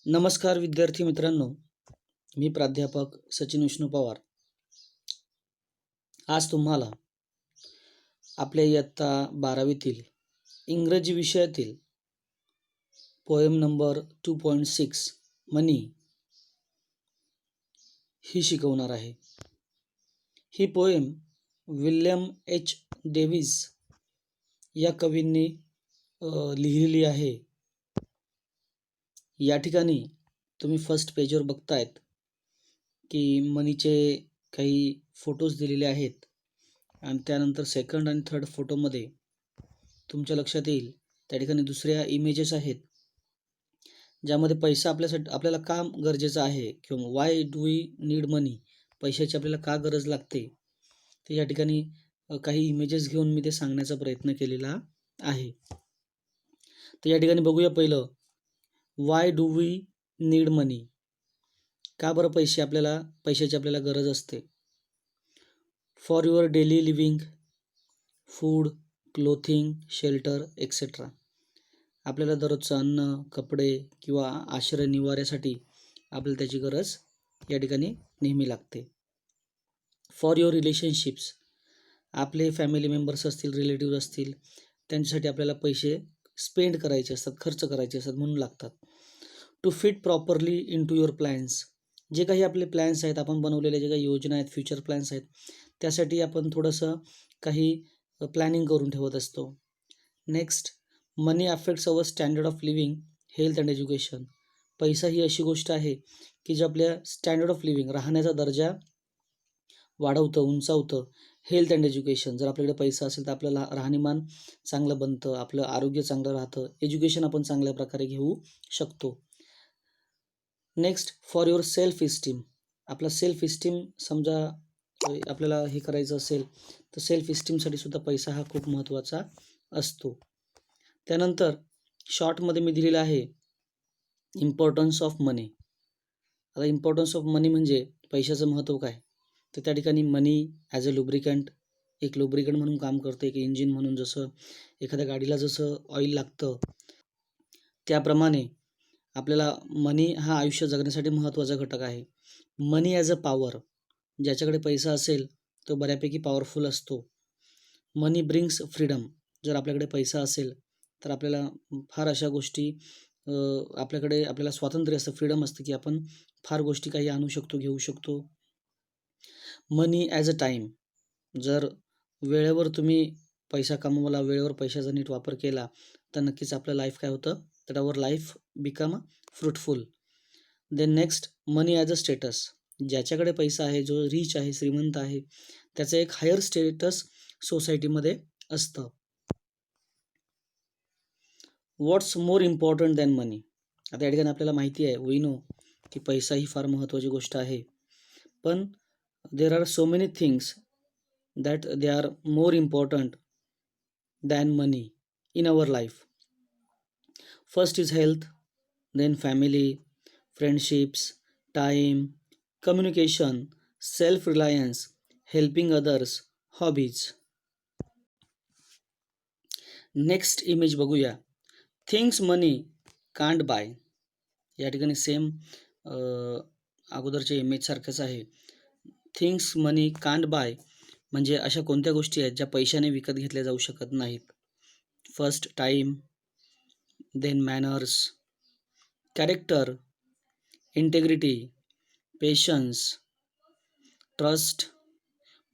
नमस्कार विद्यार्थी मित्रांनो, मी प्राध्यापक सचिन विष्णू पवार. आज तुम्हाला आपल्या इयत्ता 12वीतील इंग्रजी विषयातील पोएम नंबर 2.6 मनी ही शिकवणार आहे. ही पोएम विल्यम एच. डेव्हिस या कवींनी लिहिलेली आहे. या ठिकाणी तुम्ही फर्स्ट पेजवर बघतायत की मनीचे काही फोटोज दिलेले आहेत आणि त्यानंतर सेकंड आणि थर्ड फोटोमध्ये तुमच्या लक्षात येईल त्या ठिकाणी दुसऱ्या इमेजेस आहेत ज्यामध्ये पैसा आपल्याला का गरजेचा आहे किंवा वाय डू वी नीड मनी, पैशाची आपल्याला का गरज लागते, ते या ठिकाणी काही इमेजेस घेऊन मी ते सांगण्याचा प्रयत्न केलेला आहे. तर या ठिकाणी बघूया पहिलं, वाय डू वी नीड मनी, का बरं पैशाची आपल्याला गरज असते. For your daily living, food, clothing, shelter etcetera. आपल्याला दररोजचं अन्न, कपडे किंवा आश्रय निवाऱ्यासाठी आपल्याला त्याची गरज या ठिकाणी नेहमी लागते. फॉर युअर रिलेशनशिप्स, आपले फॅमिली मेंबर्स असतील, रिलेटिव्ह असतील, त्यांच्यासाठी आपल्याला पैसे स्पेंड करायचे असतात, खर्च करायचे असतात म्हणून लागतात. To fit properly into your plans, जे काही आपले प्लॅन्स आहेत, आपण बनवलेले जे काही योजना आहेत, फ्युचर प्लॅन्स आहेत, त्यासाठी आपण थोडंसं काही प्लॅनिंग करून ठेवत असतो. Next, money affects our standard of living, health and education. पैसा ही अशी गोष्ट आहे की जे आपल्या स्टँडर्ड ऑफ लिव्हिंग, राहण्याचा दर्जा वाढवतं, उंचावतं. हेल्थ अँड एज्युकेशन, जर आपल्याकडे पैसा असेल तर आपल्याला राहणीमान चांगलं बनतं, आपलं आरोग्य चांगलं राहतं, एज्युकेशन आपण चांगल्या प्रकारे घेऊ शकतो. Next, for your self esteem, आपला सेल्फ इस्टीम समजा आपल्याला हे करायचं असेल तर सेल्फ इस्टीमसाठी सुद्धा पैसा हा खूप महत्त्वाचा असतो. त्यानंतर शॉर्टमध्ये मी दिलेलं आहे इम्पॉर्टन्स ऑफ मनी. आता इम्पॉर्टन्स ऑफ मनी म्हणजे पैशाचं महत्त्व काय, तर त्या ठिकाणी मनी ॲज अ लुब्रिकंट, एक लुब्रिकंट म्हणून काम करतं, एक इंजिन म्हणून. जसं एखाद्या गाडीला जसं ऑइल लागतं त्याप्रमाणे आपल्याला मनी हा आयुष्य जगण्यासाठी महत्त्वाचा घटक आहे. मनी ॲज अ पॉवर, ज्याच्याकडे पैसा असेल तो बऱ्यापैकी पॉवरफुल असतो. मनी ब्रिंग्स फ्रीडम, जर आपल्याकडे पैसा असेल तर आपल्याला फार अशा गोष्टी आपल्याला स्वातंत्र्य असतं, फ्रीडम असतं की आपण फार गोष्टी काही आणू शकतो, घेऊ शकतो. मनी ॲज अ टाईम, जर वेळेवर तुम्ही पैसा कमवला, वेळेवर पैशाचा नीट वापर केला तर नक्कीच आपलं लाईफ काय होतं, तर our life become fruitful. Then next, money as a status, ज्याच्याकडे पैसा आहे, जो रिच आहे, श्रीमंत आहे, त्याचं एक हायर स्टेटस सोसायटीमध्ये असतं. व्हॉट्स मोर इम्पॉर्टंट दॅन मनी, आता या ठिकाणी आपल्याला माहिती आहे, वी नो की पैसा ही फार महत्त्वाची गोष्ट आहे, पण there are so many things that they are more important than money in our life. First is health, then family, friendships, time, communication, self reliance, helping others, hobbies. Next image बघूया, things money can't buy. या ठिकाणी same अगोदरच्या इमेजसारखंच आहे. Things money can't bye म्हणजे अशा कोणत्या गोष्टी आहेत ज्या पैशाने विकत घेतल्या जाऊ शकत नाहीत. First time, then manners, character, integrity, patience, trust,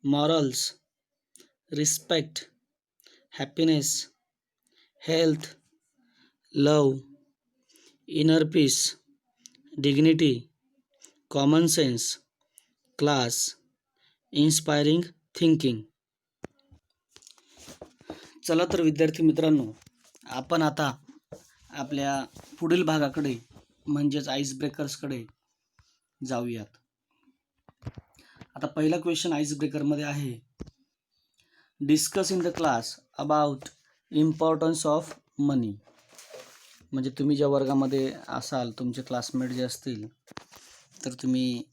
morals, respect, happiness, health, love, inner peace, dignity, common sense, class, inspiring thinking. चला तर विद्यार्थी मित्रांनो, आपण आता आपल्या पुढील भागाकडे म्हणजेच आईस ब्रेकर्सकडे जाऊयात. आता पहिला क्वेश्चन आईस ब्रेकरमध्ये आहे, discuss in the class about importance of money. म्हणजे तुम्ही ज्या वर्गामध्ये असाल, तुमचे क्लासमेट जे असतील, तर तुम्ही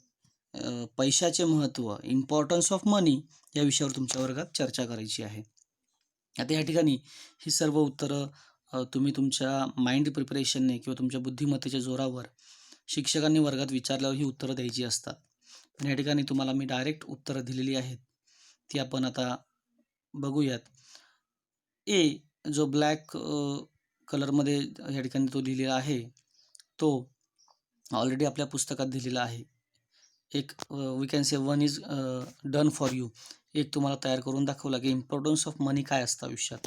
पैशाचे महत्त्व, इम्पॉर्टन्स ऑफ मनी या विषयावर तुमच्या वर्गात चर्चा करायची आहे. आता या ठिकाणी ही सर्व उत्तरं तुम्ही तुमच्या माइंड प्रिपरेशनने किंवा तुमच्या बुद्धिमत्तेच्या जोरावर शिक्षकांनी वर्गात विचारल्यावर ही उत्तरं द्यायची असतात. आणि या ठिकाणी तुम्हाला मी डायरेक्ट उत्तरं दिलेली आहेत, ती आपण आता बघूयात. ए जो ब्लॅक कलरमध्ये या ठिकाणी तो लिहिलेला आहे, तो ऑलरेडी आपल्या पुस्तकात दिलेला आहे. एक we can say one is done for you. एक तुम्हाला तयार करून दाखवला की इम्पॉर्टन्स ऑफ मनी काय असतं आयुष्यात.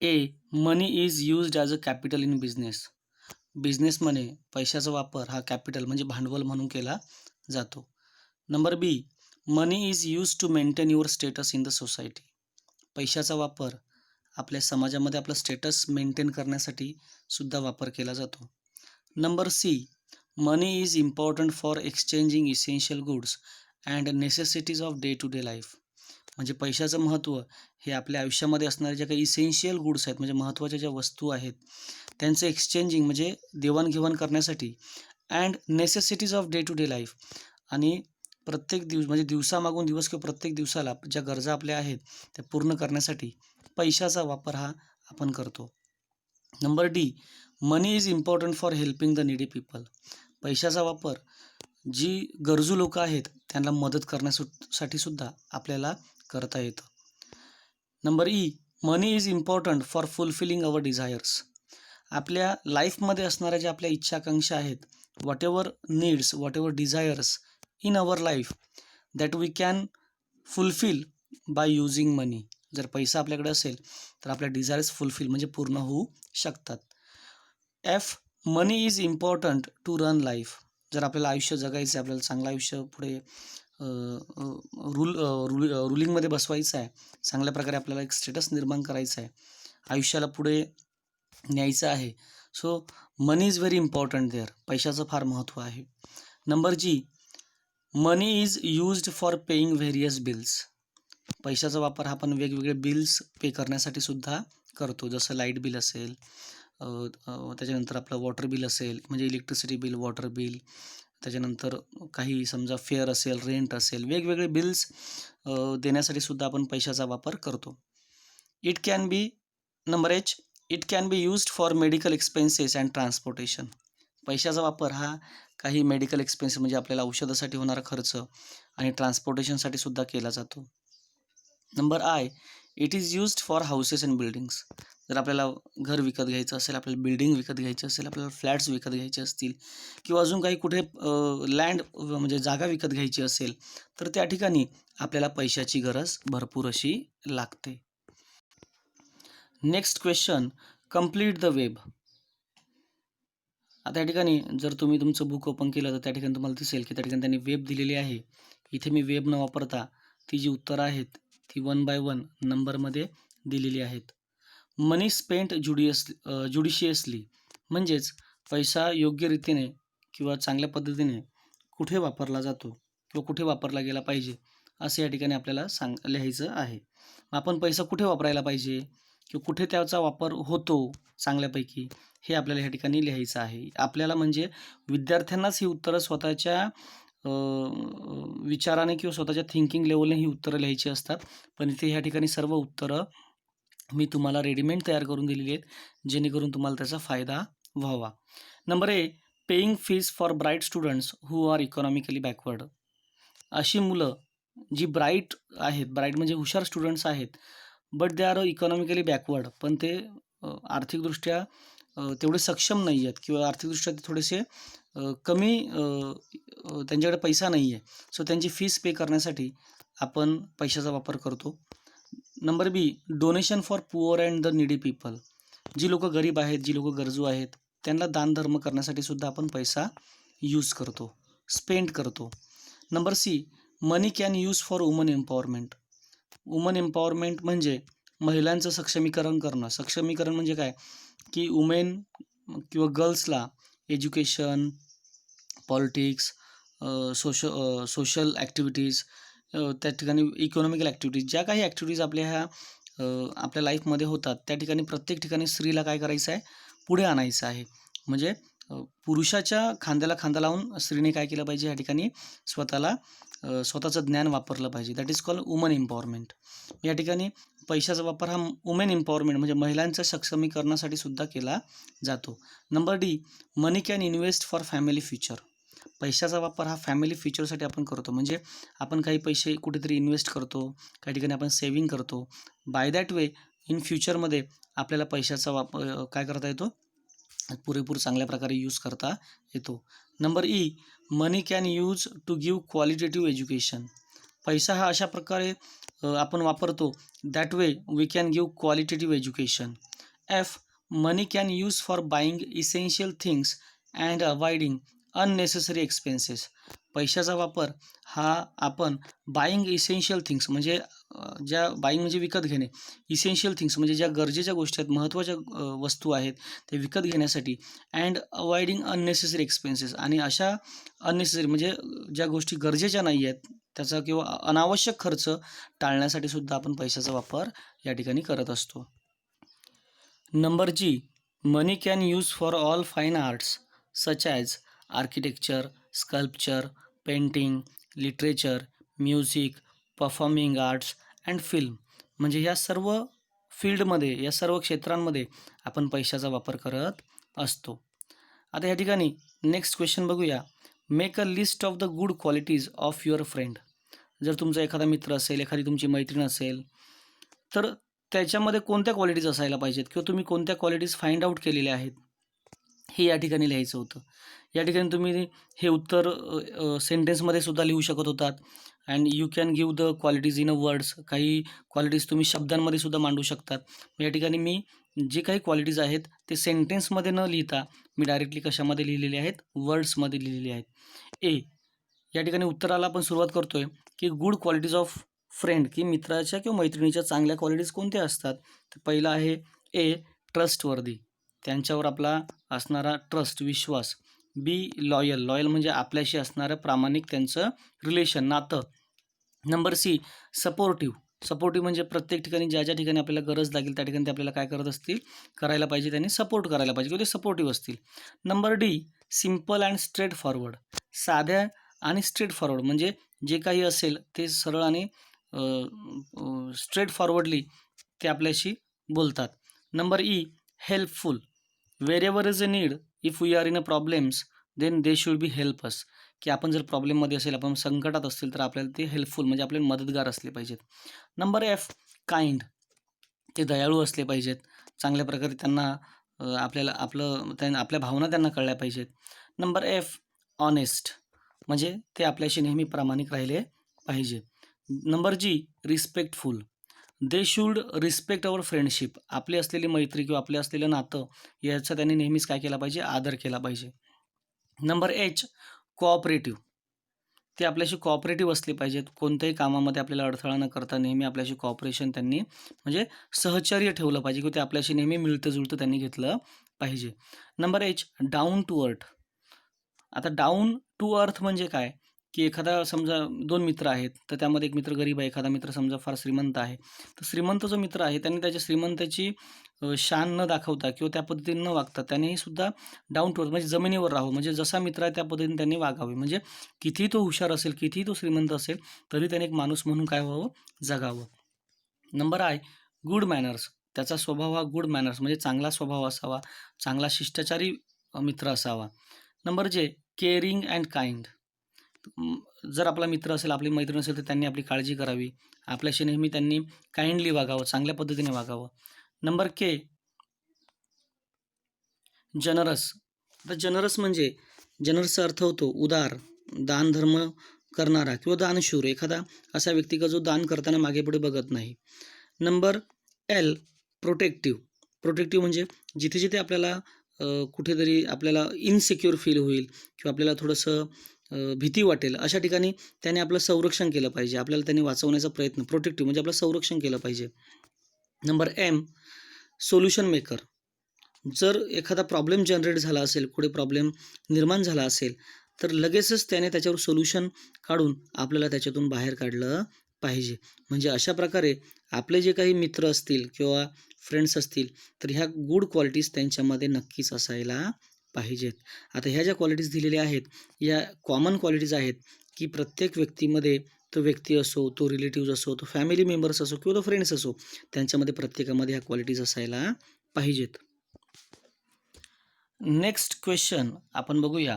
A money is used as a capital in business. बिझनेसमध्ये पैशाचा वापर हा कॅपिटल म्हणजे भांडवल म्हणून केला जातो. Number B money is use to maintain your status in the society. पैशाचा वापर आपल्या समाजामध्ये आपलं स्टेटस मेंटेन करण्यासाठी सुद्धा वापर केला जातो. Number C money is important for exchanging essential goods and necessities of day to day life. म्हणजे पैशाचं महत्त्व हे आपल्या आयुष्यामध्ये असणारे ज्या काही इसेन्शियल गुड्स आहेत, म्हणजे महत्त्वाच्या ज्या वस्तू आहेत, त्यांचं एक्सचेंजिंग म्हणजे देवाणघेवाण करण्यासाठी, and necessities of day to day life, आणि प्रत्येक म्हणजे दिवसामागून दिवस किंवा प्रत्येक दिवसाला ज्या गरजा आपल्या आहेत त्या पूर्ण करण्यासाठी पैशाचा वापर हा आपण करतो. Number D money is important for helping the needy people. पैशाचा वापर जी गरजू लोक आहेत त्यांना मदत करण्यासाठी सुद्धा आपल्याला करता येतं. Number E money is important for fulfilling our desires. आपल्या लाईफमध्ये असणाऱ्या ज्या आपल्या इच्छाकांक्षा आहेत, whatever needs, whatever desires in our life that we can fulfil by using money. जर पैसा आपल्याकडे असेल तर आपल्या डिझायर्स फुलफिल म्हणजे पूर्ण होऊ शकतात. F money is important to run life. जर आपल्याला आयुष्य जगायचं आहे, आपल्याला चांगलं आयुष्य पुढे रुलिंगमध्ये बसवायचं आहे, चांगल्या प्रकारे आपल्याला एक स्टेटस निर्माण करायचं आहे, आयुष्याला पुढे न्यायचं आहे, so money is very important there. पैशाचं फार महत्त्व आहे. Number G money is used for paying various bills. पैशाचा वापर हा आपण वेगवेगळे बिल्स पे करण्यासाठी सुद्धा करतो, जसं लाईट बिल असेल, त्याच्यानंतर आपलं वॉटर बिल असेल, म्हणजे इलेक्ट्रिसिटी बिल, वॉटर बिल, त्याच्यानंतर काही समजा फेअर असेल, रेंट असेल, वेगवेगळे बिल्स देण्यासाठी सुद्धा आपण पैशाचा वापर करतो. It can be number H it can be used for medical expenses and transportation. पैशाचा वापर हा काही मेडिकल एक्सपेन्सेस म्हणजे आपल्याला औषधासाठी होणारा खर्च आणि ट्रान्सपोर्टेशनसाठी सुद्धा केला जातो. Number I it is used for houses and buildings. जर आपल्याला घर विकत घ्यायचं असेल, आपल्याला बिल्डिंग विकत घ्यायची असेल, आपल्याला फ्लॅट्स विकत घ्यायचे असतील किंवा अजून काही कुठे लँड म्हणजे जागा विकत घ्यायची असेल तर त्या ठिकाणी आपल्याला पैशाची गरज भरपूर अशी लागते. Next question, complete the web. आता या ठिकाणी जर तुम्ही तुमचं बुक ओपन केलं तर त्या ठिकाणी तुम्हाला दिसेल की त्या ठिकाणी त्यांनी वेब दिलेली आहे. इथे मी वेब न वापरता ती जी उत्तरं आहेत ती 1 बाय 1 नंबरमध्ये दिलेली आहेत. मनी स्पेंट जुडिशियसली म्हणजेच पैसा योग्य रीतीने किंवा चांगल्या पद्धतीने कुठे वापरला जातो किंवा कुठे वापरला गेला पाहिजे असं या ठिकाणी आपल्याला लिहायचं आहे. आपण पैसा कुठे वापरायला पाहिजे किंवा कुठे त्याचा वापर होतो चांगल्यापैकी हे आपल्याला ह्या ठिकाणी लिहायचं आहे. आपल्याला म्हणजे विद्यार्थ्यांनाच ही उत्तरं स्वतःच्या विचाराने किंवा स्वतःच्या थिंकिंग लेवलने ही उत्तरं लिहायची असतात. पण इथे ह्या ठिकाणी सर्व उत्तरं मी तुम्हाला रेडीमेड तयार करून दिलेली आहेत जेणेकरून तुम्हाला त्याचा फायदा व्हावा. Number A paying fees for bright students who are economically backward. अशी मुलं जी ब्राईट आहेत, ब्राईट म्हणजे हुशार स्टुडंट्स आहेत, but they are economically backward, पण ते आर्थिकदृष्ट्या तेवढे सक्षम नाही आहेत किंवा आर्थिकदृष्ट्या ते थोडेसे कमी त्यांच्याकडे पैसा नाही आहे, सो त्यांची फीस पे करण्यासाठी आपण पैशाचा वापर करतो. Number B donation for poor and the needy people. जी लोक गरीब आहेत, जी लोक गरजू आहेत त्यांना दानधर्म करण्यासाठी सुद्धा आपण पैसा यूज करतो, स्पेंड करतो. Number C money can use for woman empowerment. Woman empowerment म्हणजे महिलांचं सक्षमीकरण करणं. सक्षमीकरण म्हणजे काय की वुमेन किंवा गर्ल्सला एज्युकेशन, पॉलिटिक्स, सोशल ॲक्टिव्हिटीज, त्या ठिकाणी इकॉनॉमिकल ॲक्टिव्हिटीज, ज्या काही ॲक्टिव्हिटीज आपल्या लाईफमध्ये होतात त्या ठिकाणी प्रत्येक ठिकाणी स्त्रीला काय करायचं आहे, पुढे आणायचं आहे. म्हणजे पुरुषाच्या खांद्याला खांदा लावून स्त्रीने काय केलं पाहिजे, या ठिकाणी स्वतःचं ज्ञान वापरलं पाहिजे. That is called woman empowerment. या ठिकाणी पैशाचा वापर हा वुमेन एम्पॉवरमेंट म्हणजे महिलांच्या सक्षमीकरणासाठी सुद्धा केला जातो. Number D, money can invest for family future. पैशाचा वापर हा फॅमिली फ्युचरसाठी आपण करतो. म्हणजे आपण काही पैसे कुठेतरी इन्व्हेस्ट करतो, काही ठिकाणी आपण सेव्हिंग करतो. बाय दॅट वे इन फ्युचरमध्ये आपल्याला पैशाचा वापर काय करता येतो, पुरेपूर चांगल्या प्रकारे यूज करता येतो. Number E, money can use to give qualitative education. पैसा हा अशा प्रकारे आपण वापरतो, that way we can give qualitative education. F, money can use for buying essential things and avoiding unnecessary expenses. पैशाचा वापर हा आपण बाईंग इसेन्शियल थिंग्स म्हणजे ज्या बाईंग म्हणजे विकत घेणे, इसेन्शियल थिंग्स म्हणजे ज्या गरजेच्या गोष्टी आहेत, महत्त्वाच्या वस्तू आहेत ते विकत घेण्यासाठी, अँड अवॉइडिंग अननेसेसरी एक्सपेन्सेस आणि अशा अननेसेसरी म्हणजे ज्या गोष्टी गरजेच्या नाही आहेत त्याचा किंवा अनावश्यक खर्च टाळण्यासाठी सुद्धा आपण पैशाचा वापर या ठिकाणी करत असतो. Number G, money can use for all fine arts such as architecture, sculpture, painting, literature, music, performing arts and film. म्हणजे या सर्व फील्डमध्ये, या सर्व क्षेत्रांमध्ये आपण पैशाचा वापर करत असतो. आता या ठिकाणी नेक्स्ट क्वेश्चन बघूया. Make a list of the good qualities of your friend. जर तुमचा एखादा मित्र असेल, एखादी तुमची मैत्रीण असेल, तर त्याच्यामध्ये कोणत्या क्वालिटीज असायला पाहिजेत किंवा तुम्ही कोणत्या क्वालिटीज फाइंड आउट केलेल्या आहेत हे या ठिकाणी लिहायचं होतं. या ठिकाणी तुम्ही हे उत्तर सेंटेन्समध्ये सुद्धा लिहू शकत होतात. And you can give the qualities in a words. काही क्वालिटीज तुम्ही शब्दांमध्ये सुद्धा मांडू शकतात. या ठिकाणी मी जे काही क्वालिटीज आहेत ते सेंटेन्समध्ये न लिहिता मी डायरेक्टली कशामध्ये लिहिलेले आहेत, वर्ड्समध्ये लिहिलेले आहेत. ए, या ठिकाणी उत्तराला आपण सुरुवात करतोय की गुड क्वालिटीज ऑफ फ्रेंड, की मित्राच्या किंवा मैत्रिणीच्या चांगल्या क्वालिटीज कोणत्या असतात. तर पहिला आहे ए, ट्रस्टवर्दी, त्यांच्यावर आपला असणारा ट्रस्ट, विश्वास. बी, लॉयल, लॉयल म्हणजे आपल्याशी असणारं प्रामाणिक त्यांचं रिलेशन, नातं. नंबर सी, सपोर्टिव्ह, सपोर्टिव्ह म्हणजे प्रत्येक ठिकाणी ज्या ज्या ठिकाणी आपल्याला गरज लागेल त्या ठिकाणी ते आपल्याला काय करत असतील, करायला पाहिजे, त्यांनी सपोर्ट करायला पाहिजे किंवा ते सपोर्टिव्ह असतील. Number D, simple and straight forward, साध्या आणि स्ट्रेट फॉरवर्ड म्हणजे जे काही असेल ते सरळ आणि स्ट्रेट फॉरवर्डली ते आपल्याशी बोलतात. Number E, helpful, wherever is a need, if we are in a problems then they should be help us, की आपण जर प्रॉब्लेममध्ये असेल, आपण संकटात असतील तर आपल्याला ते हेल्पफुल म्हणजे आपले मदतगार असले पाहिजेत. नंबर एफ, काइंड, ते दयाळू असले पाहिजेत, चांगल्या प्रकारे त्यांना आपल्याला आपल्या भावना त्यांना कळल्या पाहिजेत. नंबर एफ, ऑनेस्ट, म्हणजे ते आपल्याशी नेहमी प्रामाणिक राहिले पाहिजे. Number G, respectful, they should respect our friendship, आपली असलेली मैत्री किंवा आपले असलेलं नातं याचा त्यांनी नेहमीच काय केला पाहिजे, आदर केला पाहिजे. नंबर एच, कोऑपरेटिव्ह, ते आपल्याशी कोऑपरेटिव्ह असले पाहिजेत, कोणत्याही कामामध्ये आपल्याला अडथळा न करता नेहमी आपल्याशी कॉपरेशन त्यांनी म्हणजे सहचर्य ठेवलं पाहिजे किंवा ते आपल्याशी नेहमी मिळतं जुळतं त्यांनी घेतलं पाहिजे. Number H, down to earth. आता डाऊन टू अर्थ म्हणजे काय, की एखादा समजा दोन मित्र आहेत, तर त्यामध्ये एक मित्र गरीब आहे, एखादा मित्र समजा फार श्रीमंत आहे. तर श्रीमंत जो मित्र आहे त्यांनी त्याच्या श्रीमंताची शान न दाखवता किंवा त्या पद्धतीने न वागता त्यानेही सुद्धा डाऊन टू अर्थ म्हणजे जमिनीवर राहावं, म्हणजे जसा मित्र आहे त्या पद्धतीने त्यांनी वागावे. म्हणजे कितीही तो हुशार असेल, कितीही तो श्रीमंत असेल, तरी त्याने एक माणूस म्हणून काय व्हावं, जगावं. नंबर आय, गुड मॅनर्स, त्याचा स्वभाव हा गुड मॅनर्स म्हणजे चांगला स्वभाव असावा, चांगला शिष्टाचारी मित्र असावा. नंबर जे, केअरिंग अँड काइंड, जर आपला मित्र असेल, आपली मैत्रीण असेल तर त्यांनी आपली काळजी करावी, आपल्याशी नेहमी त्यांनी काइंडली वागावं, चांगल्या पद्धतीने वागावं. नंबर के, जनरस. आता जनरस म्हणजे जनरसचा अर्थ होतो उदार, दानधर्म करणारा किंवा दानशूर, एखादा असा व्यक्ती का जो दान करताना मागे पुढे बघत नाही. नंबर एल, प्रोटेक्टिव्ह, प्रोटेक्टिव्ह म्हणजे जिथे जिथे आपल्याला कुठेतरी आपल्याला इनसिक्युअर फील होईल किंवा आपल्याला थोडंसं भीती वाटेल अशा ठिकाणी त्याने आपलं संरक्षण केलं पाहिजे, आपल्याला त्यांनी वाचवण्याचा प्रयत्न, प्रोटेक्टिव्ह म्हणजे आपलं संरक्षण केलं पाहिजे. नंबर एम, सोल्युशन मेकर, जर एखादा प्रॉब्लेम जनरेट झाला असेल, पुढे प्रॉब्लेम निर्माण झाला असेल तर लगेचच त्याने त्याच्यावर सोल्युशन काढून आपल्याला त्याच्यातून बाहेर काढलं पाहिजे. म्हणजे अशा प्रकारे आपले जे काही मित्र असतील किंवा फ्रेंड्स असतील तर ह्या गुड क्वालिटीज त्यांच्यामध्ये नक्कीच असायला पाहिजेत. आता ह्या ज्या क्वालिटीज दिलेल्या आहेत या कॉमन क्वालिटीज आहेत की प्रत्येक व्यक्तीमध्ये तो व्यक्ती असो, तो रिलेटिव्ह असो, तो फॅमिली मेंबर्स असो किंवा तो फ्रेंड्स असो, त्यांच्यामध्ये प्रत्येकामध्ये ह्या क्वालिटीज असायला पाहिजेत. नेक्स्ट क्वेश्चन आपण बघूया.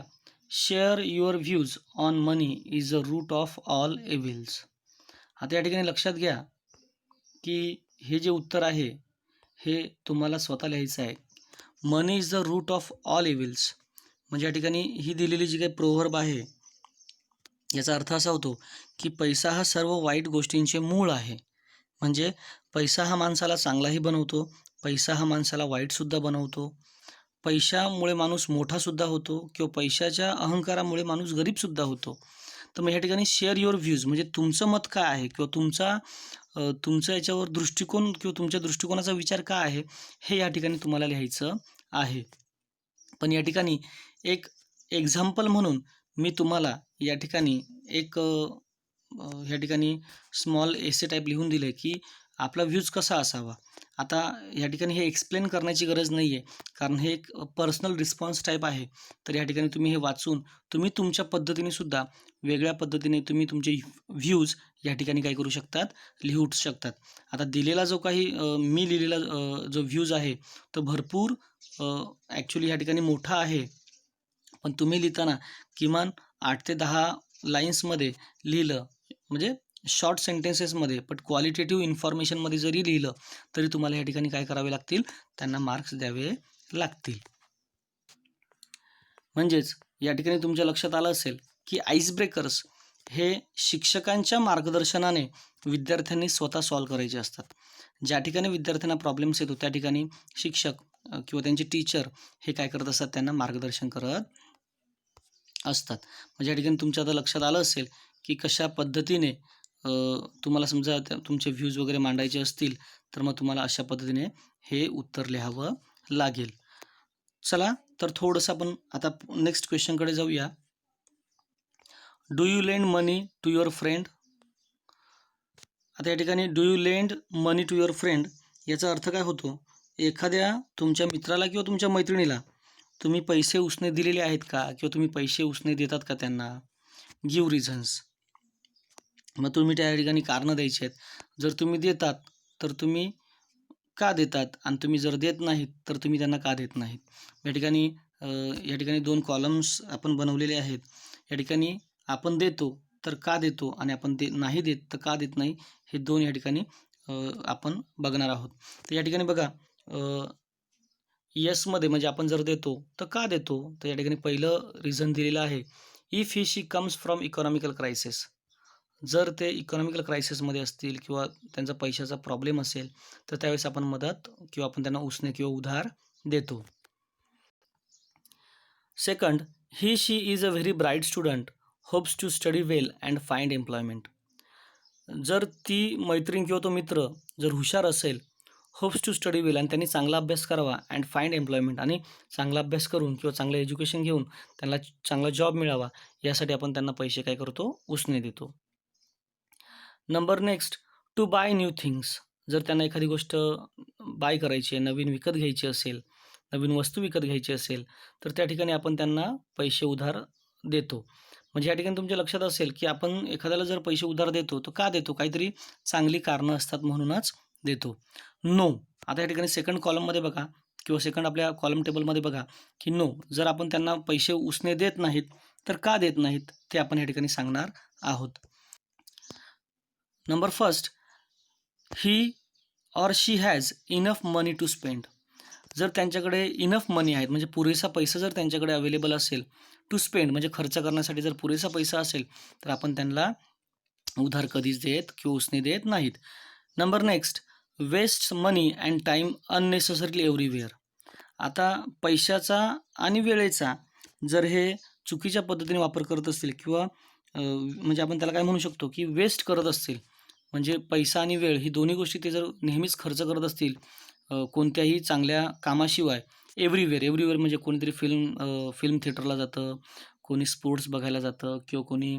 Share your views on money is the root of all evils. आता या ठिकाणी लक्षात घ्या की हे जे उत्तर आहे हे तुम्हाला स्वतः लिहायचं आहे. Money is the root of all evils म्हणजे या ठिकाणी ही दिलेली जी काही प्रोव्हर्ब आहे याचा अर्थ असा होतो की पैसा हा सर्व वाईट गोष्टींचे मूळ आहे. म्हणजे पैसा हा माणसाला चांगलाही बनवतो, पैसा हा माणसाला वाईटसुद्धा बनवतो. पैशामुळे माणूस मोठासुद्धा होतो किंवा पैशाच्या अहंकारामुळे माणूस गरीबसुद्धा होतो. तर मग ह्या ठिकाणी शेअर युअर व्ह्यूज म्हणजे तुमचं मत काय आहे किंवा तुमचा याच्यावर दृष्टिकोन किंवा तुमच्या दृष्टिकोनाचा विचार काय आहे हे या ठिकाणी तुम्हाला लिहायचं आहे. पण या ठिकाणी एक एक्झाम्पल म्हणून मी तुम्हाला या ठिकाणी एक ह्या ठिकाणी स्मॉल एसे टाईप लिहून दिलं आहे की आपला व्ह्यूज कसा असावा. आता या ठिकाणी हे एक्सप्लेन करण्याची गरज नाही आहे कारण हे एक पर्सनल रिस्पॉन्स टाईप आहे. तर या ठिकाणी तुम्ही हे वाचून तुम्ही तुमच्या पद्धतीने सुद्धा वेगळ्या पद्धतीने तुम्ही तुमचे व्ह्यूज या ठिकाणी काय करू शकतात, लिहू शकतात. आता दिलेला जो काही मी लिहिलेला जो व्ह्यूज आहे तो भरपूर ॲक्च्युली या ठिकाणी मोठा आहे. पण तुम्ही लिहिताना किमान 8 ते 10 लाईन्समध्ये लिहिलं म्हणजे शॉर्ट सेंटेन्सेसमध्ये पण क्वालिटेटिव्ह इन्फॉर्मेशनमध्ये जरी लिहिलं तरी तुम्हाला या ठिकाणी काय करावे लागतील, त्यांना मार्क्स द्यावे लागतील. म्हणजेच या ठिकाणी तुमच्या लक्षात आलं असेल की आईस ब्रेकर्स हे शिक्षकांच्या मार्गदर्शनाने विद्यार्थ्यांनी स्वतः सॉल्व्ह करायचे असतात. ज्या ठिकाणी विद्यार्थ्यांना प्रॉब्लेम्स येतो त्या ठिकाणी शिक्षक किंवा त्यांचे टीचर हे काय करत असतात, त्यांना मार्गदर्शन करत असतात. म्हणजे या ठिकाणी तुमच्या आता लक्षात आलं असेल की कशा पद्धतीने तुम्हाला समजा तुमचे व्ह्यूज वगैरे मांडायचे असतील तर मग तुम्हाला अशा पद्धतीने हे उत्तर लिहावं लागेल. चला तर थोडंसं आपण आता नेक्स्ट क्वेश्चनकडे जाऊया. Do you lend money to your friend. आता या ठिकाणी do you lend money to your friend याचा अर्थ काय होतो, एखाद्या तुमच्या मित्राला किंवा तुमच्या मैत्रिणीला तुम्ही पैसे उसने दिलेले आहेत का किंवा तुम्ही पैसे उसने देतात का त्यांना. Give reasons. मग तुम्ही त्या ठिकाणी कारणं द्यायची आहेत. जर तुम्ही देतात तर तुम्ही का देतात आणि तुम्ही जर देत नाहीत तर तुम्ही त्यांना का देत नाहीत. या ठिकाणी 2 कॉलम्स आपण बनवलेले आहेत. या ठिकाणी आपण देतो तर का देतो आणि आपण नाही देत तर का देत नाही, हे 2 या ठिकाणी आपण बघणार आहोत. तर या ठिकाणी बघा येसमध्ये म्हणजे आपण जर देतो तर का देतो, तर या ठिकाणी पहिलं रिझन दिलेलं आहे, if he she comes from economical crisis. जर ते इकॉनॉमिकल क्रायसिसमध्ये असतील किंवा त्यांचा पैशाचा प्रॉब्लेम असेल तर त्यावेळेस आपण मदत किंवा आपण त्यांना उसने किंवा उधार देतो. Second, he she is a very bright student, hopes to study well and find employment. जर ती मैत्रीण किंवा तो मित्र जर हुशार असेल, होप्स टू स्टडी वेल आणि त्यांनी चांगला अभ्यास करावा अँड फाइंड एम्प्लॉयमेंट आणि चांगला अभ्यास करून किंवा चांगलं एज्युकेशन घेऊन त्यांना चांगला जॉब मिळावा यासाठी आपण त्यांना पैसे काय करतो, उसने देतो. Number next, to buy new things. जर त्यांना एखादी गोष्ट बाय करायची आहे, नवीन विकत घ्यायची असेल, नवीन वस्तू विकत घ्यायची असेल तर त्या ठिकाणी आपण त्यांना पैसे उधार देतो. म्हणजे या ठिकाणी तुमच्या लक्षात असेल की आपण एखाद्याला जर पैसे उधार देतो तर का देतो, काहीतरी चांगली कारणं असतात म्हणूनच देतो. नो. आता या ठिकाणी सेकंड कॉलममध्ये बघा किंवा सेकंड आपल्या कॉलम टेबलमध्ये बघा की नो, जर आपण त्यांना पैसे उसने देत नाहीत तर का देत नाहीत ते आपण या ठिकाणी सांगणार आहोत. Number first, he or she has enough money to spend. जर त्यांच्याकडे इनफ मनी आहेत म्हणजे पुरेसा पैसा जर त्यांच्याकडे अवेलेबल असेल, टू स्पेंड म्हणजे खर्च करण्यासाठी जर पुरेसा पैसा असेल तर आपण त्यांना उधार कधीच देत किंवा उसने देत नाहीत. Number next, waste money and time unnecessarily everywhere. आता पैशाचा आणि वेळेचा जर हे चुकीच्या पद्धतीने वापर करत असतील किंवा म्हणजे आपण त्याला काय म्हणू शकतो की वेस्ट करत असतील, म्हणजे पैसा आणि वेळ ही दोन्ही गोष्टी ते जर नेहमीच खर्च करत असतील कोणत्याही चांगल्या कामाशिवाय, एव्हरीवेअर म्हणजे कोणीतरी फिल्म थिएटरला जातं, कोणी स्पोर्ट्स बघायला जातं किंवा कोणी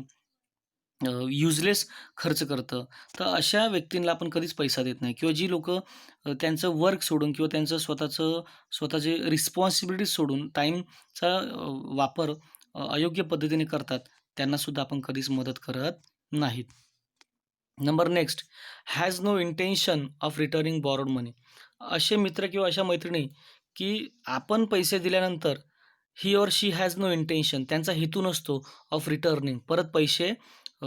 युजलेस खर्च करतं, तर अशा व्यक्तींना आपण कधीच पैसा देत नाही किंवा जी लोकं त्यांचं वर्क सोडून किंवा त्यांचं स्वतःचे रिस्पॉन्सिबिलिटीज सोडून टाईमचा वापर अयोग्य पद्धतीने करतात, त्यांनासुद्धा आपण कधीच मदत करत नाहीत. Number next, has no intention of returning borrowed money. असे मित्र किंवा अशा मैत्रिणी, की आपण पैसे दिल्यानंतर ही or she has no intention, त्यांचा हेतू नसतो ऑफ रिटर्निंग, परत पैसे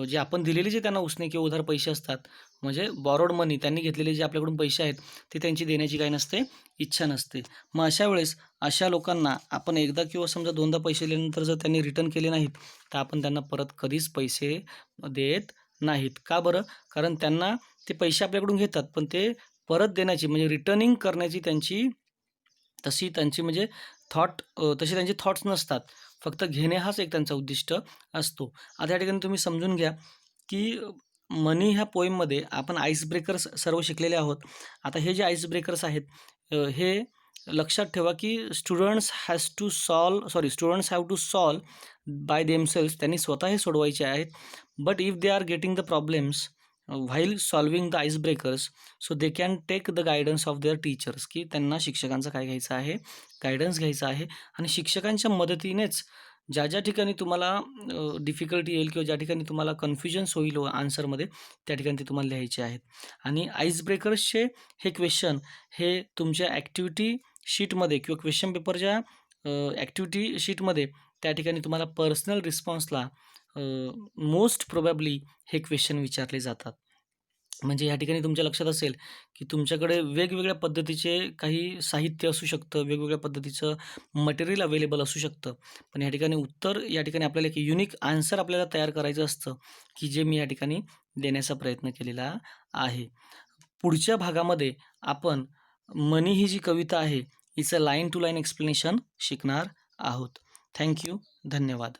जे आपण दिलेले जे त्यांना उसने किंवा उधार पैसे असतात, म्हणजे बॉरोड मनी त्यांनी घेतलेले जे आपल्याकडून पैसे आहेत, ते त्यांची देण्याची काही नसते, इच्छा नसते. मग अशा वेळेस अशा लोकांना आपण एकदा किंवा समजा दोनदा पैसे दिल्यानंतर जर त्यांनी रिटर्न केले नाहीत, तर आपण त्यांना परत कधीच पैसे देत नाहीत. का बरं? कारण त्यांना ते पैसे आपल्याकडून घेतात, पण ते परत देण्याची म्हणजे रिटर्निंग करण्याची त्यांची म्हणजे तसे त्यांचे थॉट्स नसतात. फक्त घेणे हाच एक त्यांचा उद्दिष्ट असतो. आता या ठिकाणी तुम्ही समजून घ्या, की मनी ह्या पोएममध्ये आपण आईस ब्रेकर्स सर्व शिकलेले आहोत. आता हे जे आईस ब्रेकर्स आहेत, हे लक्षात ठेवा, की students have to solve by themselves. त्यांनी स्वतः हे सोडवायचे आहेत. But if they are getting the problems while solving the ice breakers, so they can take the guidance of their teachers, की त्यांना शिक्षकांचा काय घ्यायचा आहे, गायडन्स घ्यायचा आहे. आणि शिक्षकांच्या मदतीनेच ज्या ठिकाणी तुम्हाला डिफिकल्टी येईल किंवा ज्या ठिकाणी तुम्हाला कन्फ्युजन्स होईल आन्सरमध्ये, त्या ठिकाणी ते तुम्हाला लिहायचे आहेत. आणि आईस ब्रेकर्सचे हे क्वेश्चन हे तुमच्या ॲक्टिव्हिटी शीटमध्ये किंवा क्वेश्चन पेपरच्या ॲक्टिव्हिटी शीटमध्ये त्या ठिकाणी तुम्हाला पर्सनल रिस्पॉन्सला मोस्ट प्रोबॅबली हे क्वेश्चन विचारले जातात. म्हणजे या ठिकाणी तुमच्या लक्षात असेल, की तुमच्याकडे वेगवेगळ्या पद्धतीचे काही साहित्य असू शकतं, वेगवेगळ्या पद्धतीचं मटेरियल अवेलेबल असू शकतं. पण या ठिकाणी उत्तर या ठिकाणी आपल्याला एक युनिक आन्सर आपल्याला तयार करायचं असतं, की जे मी या ठिकाणी देण्याचा प्रयत्न केलेला आहे. पुढच्या भागामध्ये आपण मनी ही जी कविता आहे, हिचं लाईन टू लाईन एक्सप्लेनेशन शिकणार आहोत. Thank you. धन्यवाद.